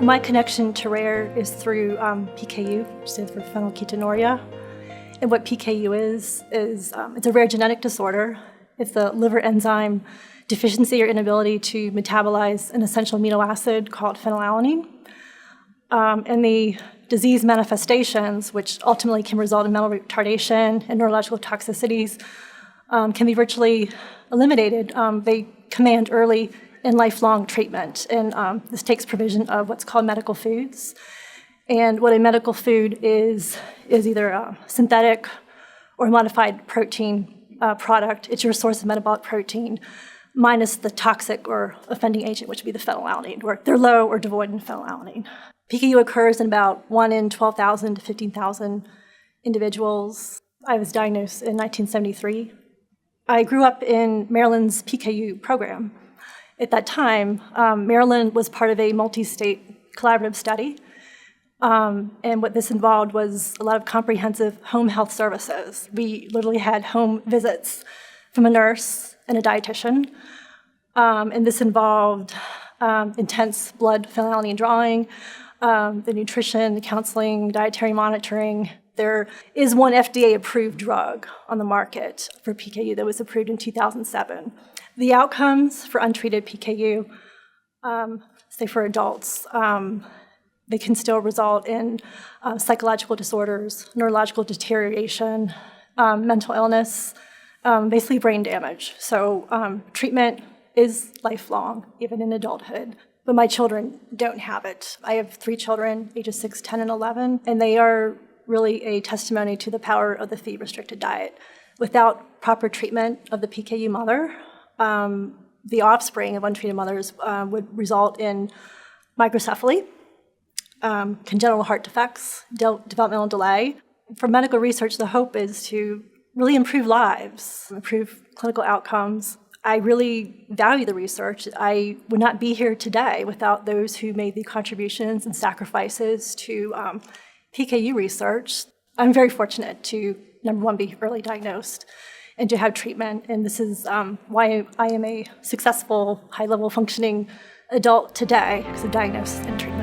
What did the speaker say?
My connection to RARE is through PKU, which stands for phenylketonuria. And what PKU is it's a rare genetic disorder. It's the liver enzyme deficiency or inability to metabolize an essential amino acid called phenylalanine. And the disease manifestations, which ultimately can result in mental retardation and neurological toxicities, can be virtually eliminated. They command early and lifelong treatment, and this takes provision of what's called medical foods. And what a medical food is either a synthetic or modified protein product. It's your source of metabolic protein, minus the toxic or offending agent, which would be the phenylalanine, where they're low or devoid in phenylalanine. PKU occurs in about 1 in 12,000 to 15,000 individuals. I was diagnosed in 1973. I grew up in Maryland's PKU program. At that time, Maryland was part of a multi-state collaborative study, and what this involved was a lot of comprehensive home health services. We literally had home visits from a nurse and a dietitian, and this involved intense blood phenylalanine drawing, the nutrition, the counseling, dietary monitoring. There is one FDA-approved drug on the market for PKU that was approved in 2007. The outcomes for untreated PKU, say for adults, they can still result in psychological disorders, neurological deterioration, mental illness, basically brain damage. So treatment is lifelong, even in adulthood. But my children don't have it. I have 3 children, ages 6, 10, and 11, and they are really a testimony to the power of the feed-restricted diet. Without proper treatment of the PKU mother, the offspring of untreated mothers would result in microcephaly, congenital heart defects, developmental delay. For medical research, the hope is to really improve lives, improve clinical outcomes. I really value the research. I would not be here today without those who made the contributions and sacrifices to PKU research. I'm very fortunate to, number one, be early diagnosed and to have treatment. And this is why I am a successful, high-level functioning adult today, because of diagnosis and treatment.